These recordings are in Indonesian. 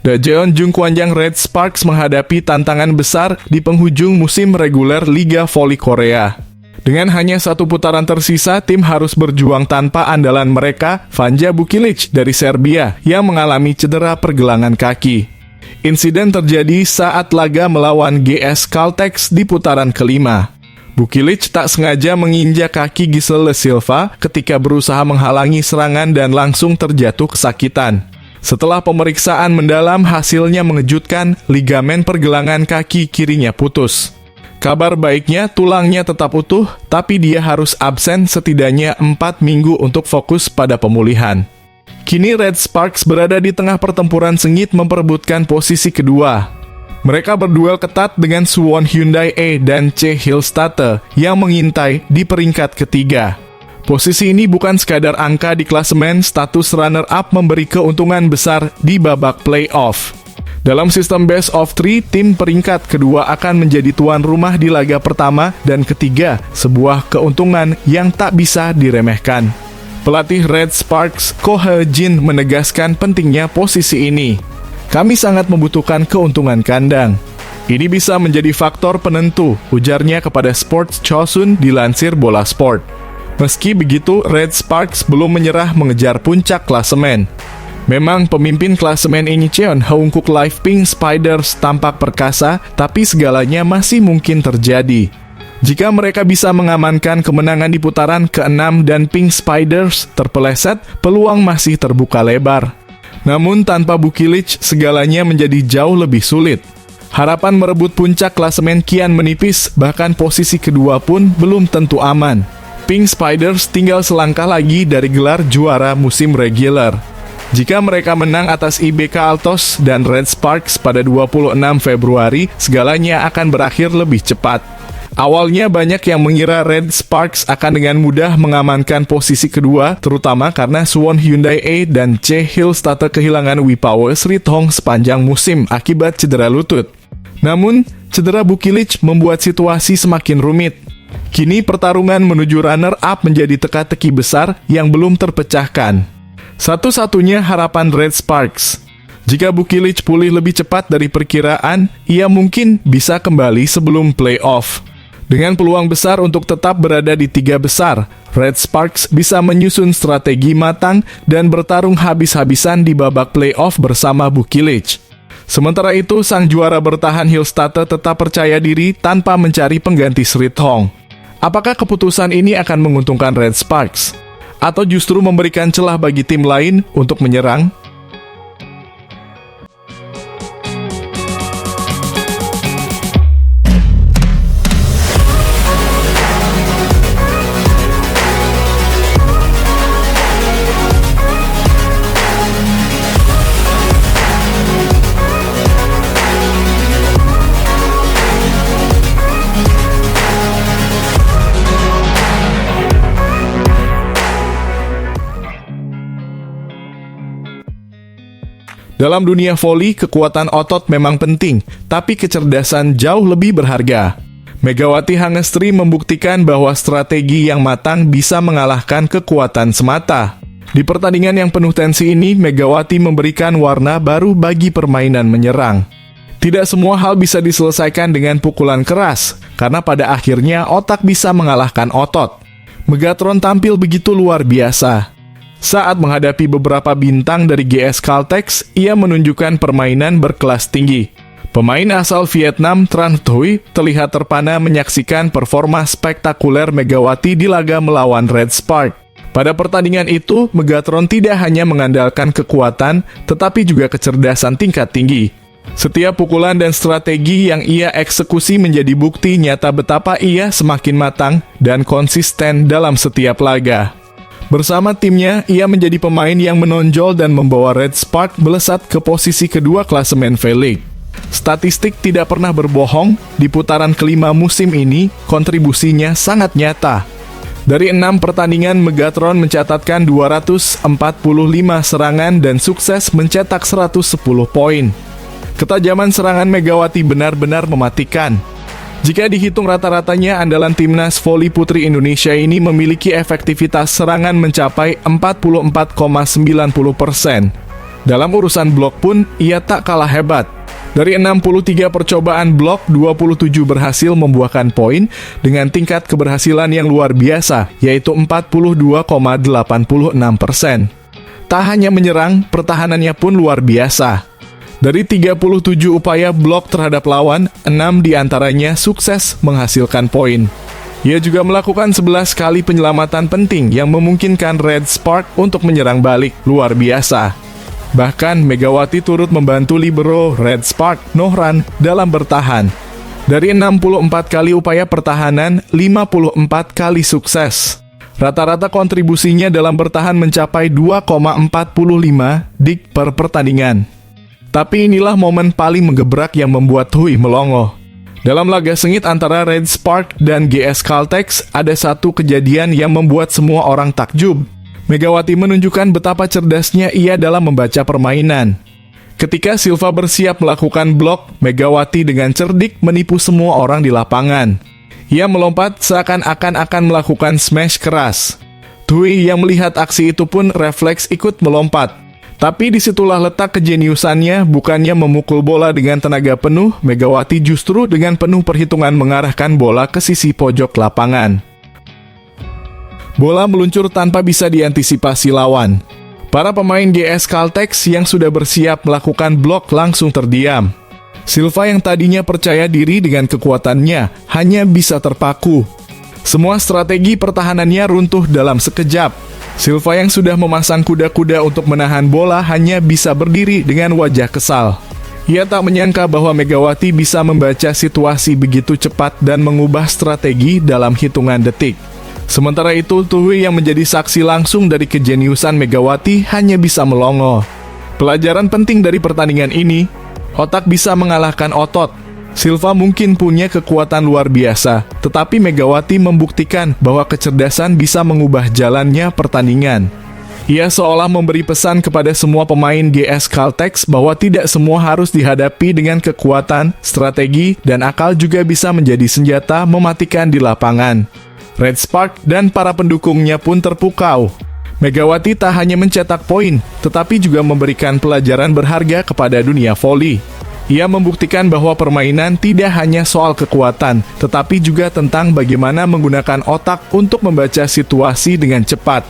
Daejeon Jungkwanjang Red Sparks menghadapi tantangan besar di penghujung musim reguler Liga Voli Korea. Dengan hanya satu putaran tersisa, tim harus berjuang tanpa andalan mereka, Vanja Bukilic dari Serbia, yang mengalami cedera pergelangan kaki. Insiden terjadi saat laga melawan GS Caltex di putaran kelima. Bukilic tak sengaja menginjak kaki Giselle Silva ketika berusaha menghalangi serangan dan langsung terjatuh kesakitan. Setelah pemeriksaan mendalam, hasilnya mengejutkan, ligamen pergelangan kaki kirinya putus. Kabar baiknya, tulangnya tetap utuh, tapi dia harus absen setidaknya 4 minggu untuk fokus pada pemulihan. Kini Red Sparks berada di tengah pertempuran sengit memperebutkan posisi kedua. Mereka berduel ketat dengan Suwon Hyundai E dan C Hillstatte yang mengintai di peringkat ketiga. Posisi ini bukan sekadar angka di klasemen, status runner-up memberi keuntungan besar di babak playoff. Dalam sistem best of 3, tim peringkat kedua akan menjadi tuan rumah di laga pertama dan ketiga, sebuah keuntungan yang tak bisa diremehkan. Pelatih Red Sparks, Ko He-jin, menegaskan pentingnya posisi ini. Kami sangat membutuhkan keuntungan kandang. Ini bisa menjadi faktor penentu, ujarnya kepada Sports Chosun dilansir Bola Sport. Meski begitu, Red Sparks belum menyerah mengejar puncak klasemen. Memang pemimpin klasemen Incheon Haeunkook Life Pink Spiders tampak perkasa, tapi segalanya masih mungkin terjadi. Jika mereka bisa mengamankan kemenangan di putaran ke-6 dan Pink Spiders terpeleset, peluang masih terbuka lebar. Namun tanpa Bukilic, segalanya menjadi jauh lebih sulit. Harapan merebut puncak klasemen kian menipis, bahkan posisi kedua pun belum tentu aman. Pink Spiders tinggal selangkah lagi dari gelar juara musim reguler. Jika mereka menang atas IBK Altos dan Red Sparks pada 26 Februari, segalanya akan berakhir lebih cepat. Awalnya banyak yang mengira Red Sparks akan dengan mudah mengamankan posisi kedua, terutama karena Suwon Hyundai E dan C Hillstatte kehilangan Wipawa Srithong sepanjang musim akibat cedera lutut. Namun, cedera Bukilic membuat situasi semakin rumit. Kini pertarungan menuju runner-up menjadi teka-teki besar yang belum terpecahkan. Satu-satunya harapan Red Sparks. Jika Bukilic pulih lebih cepat dari perkiraan, ia mungkin bisa kembali sebelum playoff. Dengan peluang besar untuk tetap berada di 3 besar, Red Sparks bisa menyusun strategi matang dan bertarung habis-habisan di babak playoff bersama Bukilic. Sementara itu, sang juara bertahan Hillstatte tetap percaya diri tanpa mencari pengganti Srithong. Apakah keputusan ini akan menguntungkan Red Sparks? Atau justru memberikan celah bagi tim lain untuk menyerang? Dalam dunia voli, kekuatan otot memang penting, tapi kecerdasan jauh lebih berharga. Megawati Hangestri membuktikan bahwa strategi yang matang bisa mengalahkan kekuatan semata. Di pertandingan yang penuh tensi ini, Megawati memberikan warna baru bagi permainan menyerang. Tidak semua hal bisa diselesaikan dengan pukulan keras, karena pada akhirnya otak bisa mengalahkan otot. Megatron tampil begitu luar biasa. Saat menghadapi beberapa bintang dari GS Caltex, ia menunjukkan permainan berkelas tinggi. Pemain asal Vietnam Tran Thuy terlihat terpana menyaksikan performa spektakuler Megawati di laga melawan Red Spark. Pada pertandingan itu, Megatron tidak hanya mengandalkan kekuatan, tetapi juga kecerdasan tingkat tinggi. Setiap pukulan dan strategi yang ia eksekusi menjadi bukti nyata betapa ia semakin matang dan konsisten dalam setiap laga. Bersama timnya, ia menjadi pemain yang menonjol dan membawa Red Spark melesat ke posisi kedua klasemen V-League. Statistik tidak pernah berbohong, di putaran kelima musim ini, kontribusinya sangat nyata. Dari 6 pertandingan, Megatron mencatatkan 245 serangan dan sukses mencetak 110 poin. Ketajaman serangan Megawati benar-benar mematikan. Jika dihitung rata-ratanya, andalan timnas voli putri Indonesia ini memiliki efektivitas serangan mencapai 44,90%. Dalam urusan blok pun, ia tak kalah hebat. Dari 63 percobaan blok, 27 berhasil membuahkan poin dengan tingkat keberhasilan yang luar biasa, yaitu 42,86%. Tak hanya menyerang, pertahanannya pun luar biasa. Dari 37 upaya blok terhadap lawan, 6 diantaranya sukses menghasilkan poin. Ia juga melakukan 11 kali penyelamatan penting yang memungkinkan Red Spark untuk menyerang balik, luar biasa. Bahkan Megawati turut membantu libero Red Spark, Nohran, dalam bertahan. Dari 64 kali upaya pertahanan, 54 kali sukses. Rata-rata kontribusinya dalam bertahan mencapai 2,45 dik per pertandingan. Tapi inilah momen paling menggebrak yang membuat Hui melongo. Dalam laga sengit antara Red Spark dan GS Caltex, ada satu kejadian yang membuat semua orang takjub. Megawati menunjukkan betapa cerdasnya ia dalam membaca permainan. Ketika Silva bersiap melakukan blok, Megawati dengan cerdik menipu semua orang di lapangan. Ia melompat seakan-akan akan melakukan smash keras. Hui yang melihat aksi itu pun refleks ikut melompat. Tapi disitulah letak kejeniusannya, bukannya memukul bola dengan tenaga penuh, Megawati justru dengan penuh perhitungan mengarahkan bola ke sisi pojok lapangan. Bola meluncur tanpa bisa diantisipasi lawan. Para pemain GS Caltex yang sudah bersiap melakukan blok langsung terdiam. Silva yang tadinya percaya diri dengan kekuatannya hanya bisa terpaku. Semua strategi pertahanannya runtuh dalam sekejap. Silva yang sudah memasang kuda-kuda untuk menahan bola hanya bisa berdiri dengan wajah kesal. Ia tak menyangka bahwa Megawati bisa membaca situasi begitu cepat dan mengubah strategi dalam hitungan detik. Sementara itu, Hui yang menjadi saksi langsung dari kejeniusan Megawati hanya bisa melongo. Pelajaran penting dari pertandingan ini, otak bisa mengalahkan otot. Silva mungkin punya kekuatan luar biasa, tetapi Megawati membuktikan bahwa kecerdasan bisa mengubah jalannya pertandingan. Ia seolah memberi pesan kepada semua pemain GS Caltex bahwa tidak semua harus dihadapi dengan kekuatan, strategi, dan akal juga bisa menjadi senjata mematikan di lapangan. Red Spark dan para pendukungnya pun terpukau. Megawati tak hanya mencetak poin, tetapi juga memberikan pelajaran berharga kepada dunia voli. Ia membuktikan bahwa permainan tidak hanya soal kekuatan, tetapi juga tentang bagaimana menggunakan otak untuk membaca situasi dengan cepat.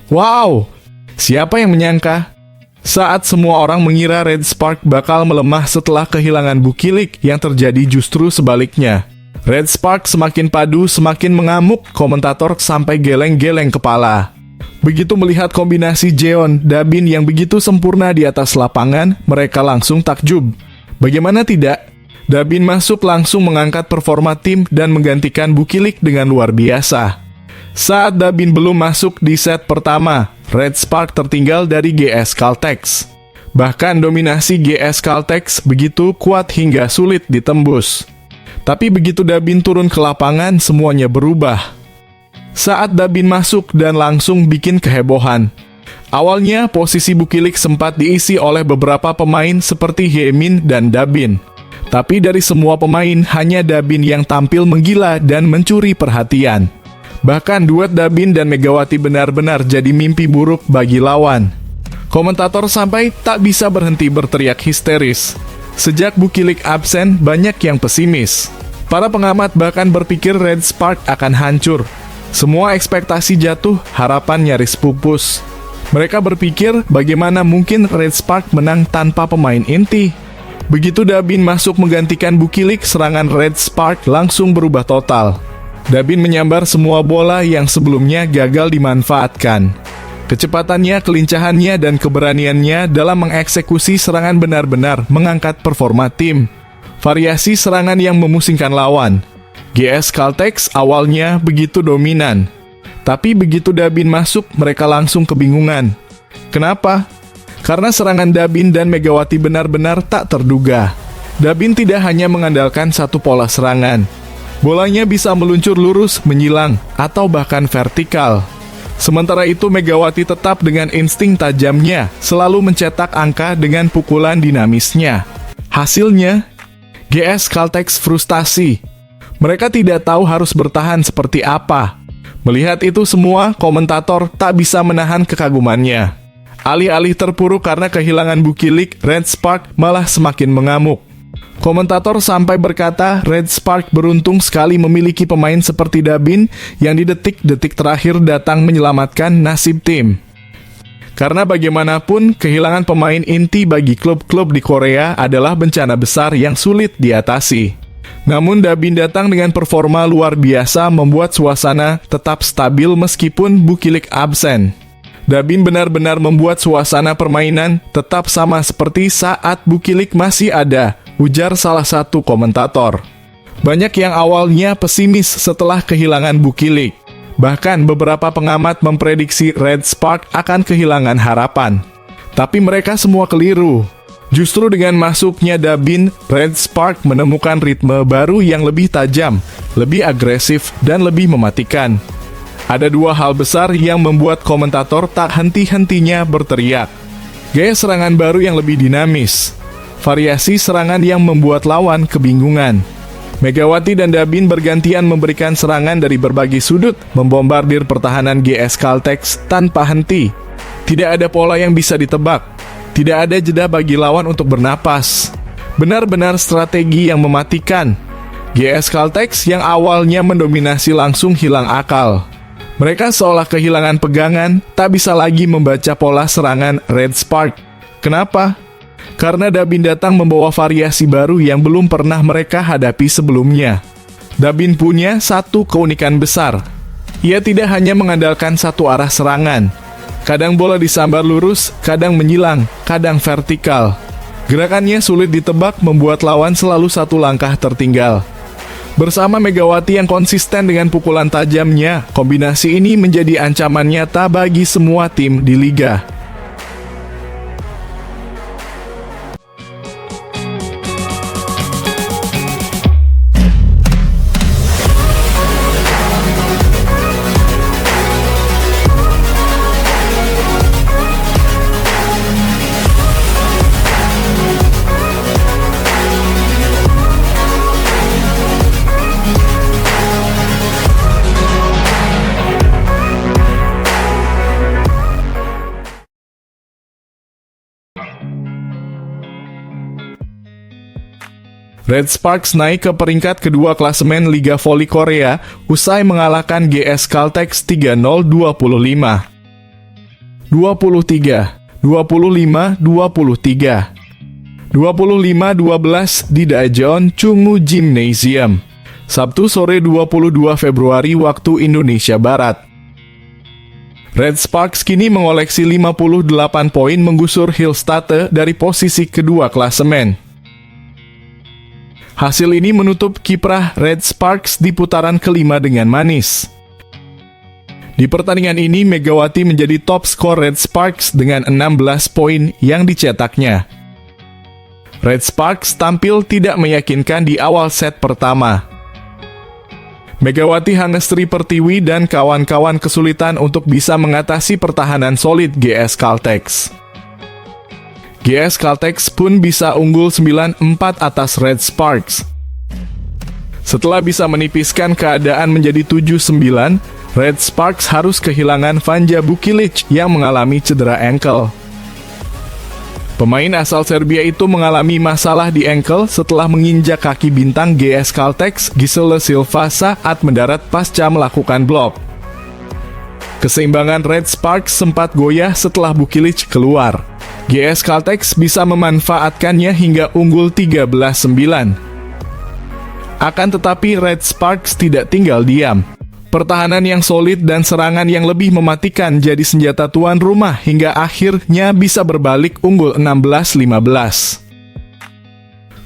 Wow, siapa yang menyangka? Saat semua orang mengira Red Spark bakal melemah setelah kehilangan Bukilik, yang terjadi justru sebaliknya. Red Spark semakin padu, semakin mengamuk, komentator sampai geleng-geleng kepala. Begitu melihat kombinasi Jeon, Dabin yang begitu sempurna di atas lapangan, mereka langsung takjub. Bagaimana tidak? Dabin masuk langsung mengangkat performa tim dan menggantikan Bukilik dengan luar biasa. Saat Dabin belum masuk di set pertama, Red Spark tertinggal dari GS Caltex. Bahkan dominasi GS Caltex begitu kuat hingga sulit ditembus. Tapi begitu Dabin turun ke lapangan, semuanya berubah. Saat Dabin masuk dan langsung bikin kehebohan. Awalnya posisi Bukilik sempat diisi oleh beberapa pemain seperti Hyemin dan Dabin. Tapi dari semua pemain, hanya Dabin yang tampil menggila dan mencuri perhatian. Bahkan duet Dabin dan Megawati benar-benar jadi mimpi buruk bagi lawan. Komentator sampai tak bisa berhenti berteriak histeris. Sejak Bukilik absen, banyak yang pesimis. Para pengamat bahkan berpikir Red Spark akan hancur. Semua ekspektasi jatuh, harapan nyaris pupus. Mereka berpikir bagaimana mungkin Red Spark menang tanpa pemain inti. Begitu Dabin masuk menggantikan Bukilik, serangan Red Spark langsung berubah total. Dabin menyambar semua bola yang sebelumnya gagal dimanfaatkan. Kecepatannya, kelincahannya, dan keberaniannya dalam mengeksekusi serangan benar-benar mengangkat performa tim. Variasi serangan yang memusingkan lawan. GS Caltex awalnya begitu dominan, tapi begitu Dabin masuk, mereka langsung kebingungan. Kenapa? Karena serangan Dabin dan Megawati benar-benar tak terduga. Dabin tidak hanya mengandalkan satu pola serangan. Bolanya bisa meluncur lurus, menyilang, atau bahkan vertikal. Sementara itu Megawati tetap dengan insting tajamnya, selalu mencetak angka dengan pukulan dinamisnya. Hasilnya, GS Caltex frustasi. Mereka tidak tahu harus bertahan seperti apa. Melihat itu semua, komentator tak bisa menahan kekagumannya. Alih-alih terpuruk karena kehilangan Bukilik, Red Spark malah semakin mengamuk. Komentator sampai berkata Red Spark beruntung sekali memiliki pemain seperti Dabin yang di detik-detik terakhir datang menyelamatkan nasib tim. Karena bagaimanapun, kehilangan pemain inti bagi klub-klub di Korea adalah bencana besar yang sulit diatasi. Namun Dabin datang dengan performa luar biasa membuat suasana tetap stabil meskipun Bukilik absen. Dabin benar-benar membuat suasana permainan tetap sama seperti saat Bukilik masih ada, ujar salah satu komentator. Banyak yang awalnya pesimis setelah kehilangan Bukilik. Bahkan beberapa pengamat memprediksi Red Spark akan kehilangan harapan. Tapi mereka semua keliru. Justru dengan masuknya Dabin, Red Spark menemukan ritme baru yang lebih tajam, lebih agresif, dan lebih mematikan. Ada dua hal besar yang membuat komentator tak henti-hentinya berteriak. Gaya serangan baru yang lebih dinamis. Variasi serangan yang membuat lawan kebingungan. Megawati dan Dabin bergantian memberikan serangan dari berbagai sudut, membombardir pertahanan GS Caltex tanpa henti. Tidak ada pola yang bisa ditebak. Tidak ada jeda bagi lawan untuk bernapas. Benar-benar strategi yang mematikan. GS Caltex yang awalnya mendominasi langsung hilang akal. Mereka seolah kehilangan pegangan, tak bisa lagi membaca pola serangan Red Spark. Kenapa? Karena Dabin datang membawa variasi baru yang belum pernah mereka hadapi sebelumnya. Dabin punya satu keunikan besar. Ia tidak hanya mengandalkan satu arah serangan. Kadang bola disambar lurus, kadang menyilang, kadang vertikal. Gerakannya sulit ditebak membuat lawan selalu satu langkah tertinggal. Bersama Megawati yang konsisten dengan pukulan tajamnya, kombinasi ini menjadi ancaman nyata bagi semua tim di liga. Red Sparks naik ke peringkat kedua klasemen Liga Voli Korea usai mengalahkan GS Caltex 3-0 25. 23, 25, 23. 25-12 di Daejeon Chungmu Gymnasium. Sabtu sore 22 Februari waktu Indonesia Barat. Red Sparks kini mengoleksi 58 poin menggusur Hillstatte dari posisi kedua klasemen. Hasil ini menutup kiprah Red Sparks di putaran kelima dengan manis. Di pertandingan ini, Megawati menjadi top skor Red Sparks dengan 16 poin yang dicetaknya. Red Sparks tampil tidak meyakinkan di awal set pertama. Megawati Hangestri Pertiwi dan kawan-kawan kesulitan untuk bisa mengatasi pertahanan solid GS Caltex. GS Caltex pun bisa unggul 9-4 atas Red Sparks. Setelah bisa menipiskan keadaan menjadi 7-9, Red Sparks harus kehilangan Vanja Bukilic yang mengalami cedera ankle. Pemain asal Serbia itu mengalami masalah di ankle setelah menginjak kaki bintang GS Caltex Giselle Silva saat mendarat pasca melakukan blok. Keseimbangan Red Sparks sempat goyah setelah Bukilic keluar. GS Caltex bisa memanfaatkannya hingga unggul 13-9. Akan tetapi Red Sparks tidak tinggal diam. Pertahanan yang solid dan serangan yang lebih mematikan jadi senjata tuan rumah hingga akhirnya bisa berbalik unggul 16-15.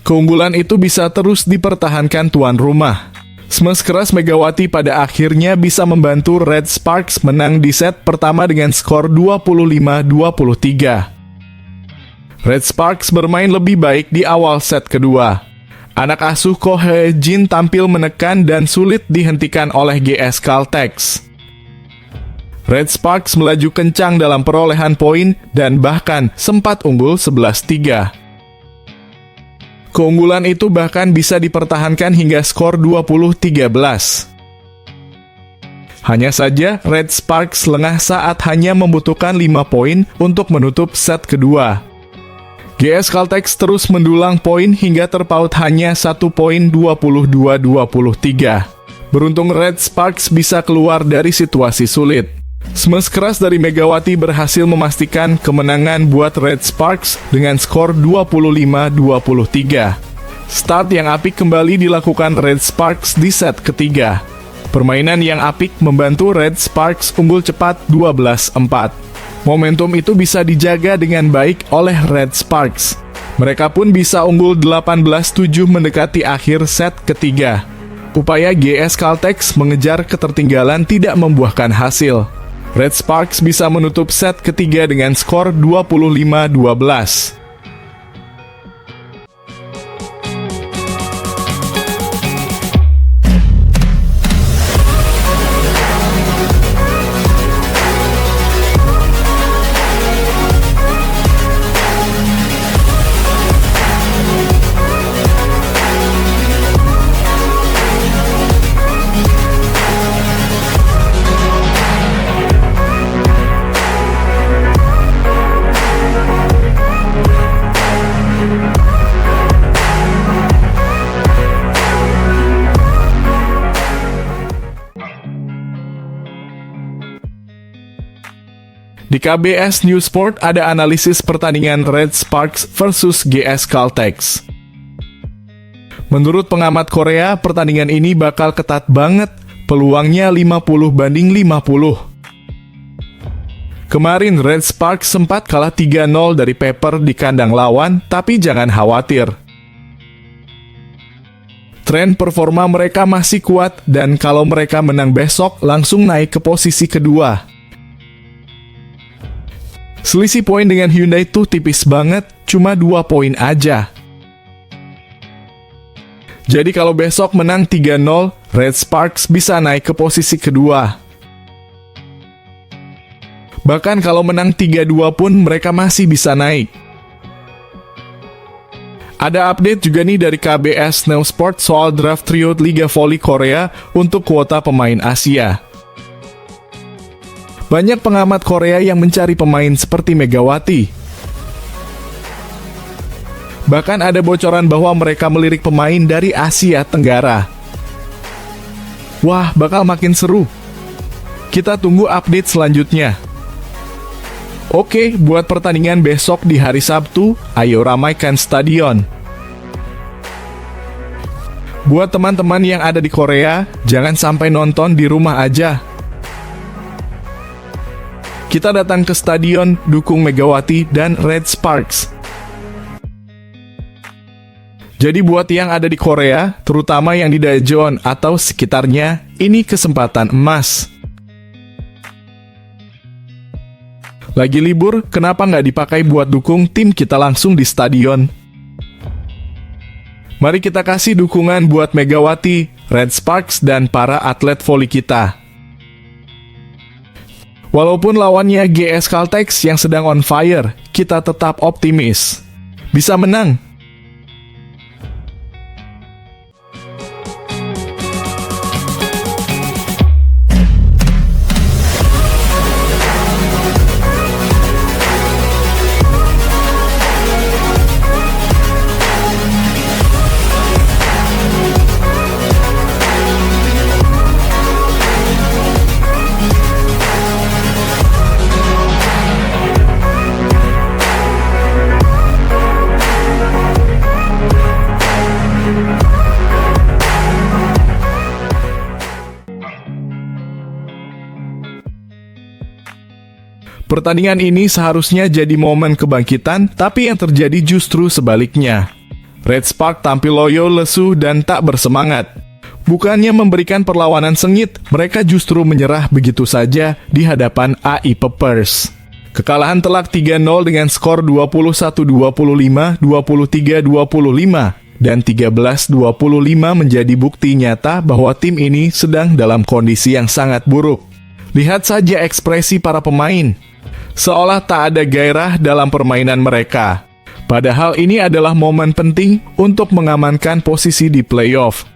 Keunggulan itu bisa terus dipertahankan tuan rumah. Smash keras Megawati pada akhirnya bisa membantu Red Sparks menang di set pertama dengan skor 25-23. Red Sparks bermain lebih baik di awal set kedua. Anak asuh Ko Hye Jin tampil menekan dan sulit dihentikan oleh GS Caltex. Red Sparks melaju kencang dalam perolehan poin dan bahkan sempat unggul 11-3. Keunggulan itu bahkan bisa dipertahankan hingga skor 20-13. Hanya saja, Red Sparks lengah saat hanya membutuhkan 5 poin untuk menutup set kedua. GS Caltex terus mendulang poin hingga terpaut hanya 1 poin 22-23. Beruntung Red Sparks bisa keluar dari situasi sulit. Smash keras dari Megawati berhasil memastikan kemenangan buat Red Sparks dengan skor 25-23. Start yang apik kembali dilakukan Red Sparks di set ketiga. Permainan yang apik membantu Red Sparks unggul cepat 12-4. Momentum itu bisa dijaga dengan baik oleh Red Sparks. Mereka pun bisa unggul 18-7 mendekati akhir set ketiga. Upaya GS Caltex mengejar ketertinggalan tidak membuahkan hasil. Red Sparks bisa menutup set ketiga dengan skor 25-12. Di KBS News Sport ada analisis pertandingan Red Sparks versus GS Caltex. Menurut pengamat Korea, pertandingan ini bakal ketat banget, peluangnya 50-50. Kemarin Red Sparks sempat kalah 3-0 dari Pepper di kandang lawan, tapi jangan khawatir. Tren performa mereka masih kuat dan kalau mereka menang besok langsung naik ke posisi kedua. Selisih poin dengan Hyundai tuh tipis banget, cuma 2 poin aja. Jadi kalau besok menang 3-0, Red Sparks bisa naik ke posisi kedua. Bahkan kalau menang 3-2 pun mereka masih bisa naik. Ada update juga nih dari KBS News Sport soal draft trio Liga Voli Korea untuk kuota pemain Asia. Banyak pengamat Korea yang mencari pemain seperti Megawati. Bahkan ada bocoran bahwa mereka melirik pemain dari Asia Tenggara. Wah, bakal makin seru. Kita tunggu update selanjutnya. Oke, buat pertandingan besok di hari Sabtu, ayo ramaikan stadion. Buat teman-teman yang ada di Korea, jangan sampai nonton di rumah aja. Kita datang ke stadion, dukung Megawati dan Red Sparks. Jadi buat yang ada di Korea, terutama yang di Daejeon atau sekitarnya, ini kesempatan emas. Lagi libur, kenapa nggak dipakai buat dukung tim kita langsung di stadion? Mari kita kasih dukungan buat Megawati, Red Sparks, dan para atlet voli kita. Walaupun lawannya GS Caltex yang sedang on fire, kita tetap optimis. Bisa menang. Pertandingan ini seharusnya jadi momen kebangkitan, tapi yang terjadi justru sebaliknya. Red Spark tampil loyo, lesu, dan tak bersemangat. Bukannya memberikan perlawanan sengit, mereka justru menyerah begitu saja di hadapan AI Peppers. Kekalahan telak 3-0 dengan skor 21-25, 23-25, dan 13-25 menjadi bukti nyata bahwa tim ini sedang dalam kondisi yang sangat buruk. Lihat saja ekspresi para pemain. Seolah tak ada gairah dalam permainan mereka. Padahal ini adalah momen penting untuk mengamankan posisi di playoff.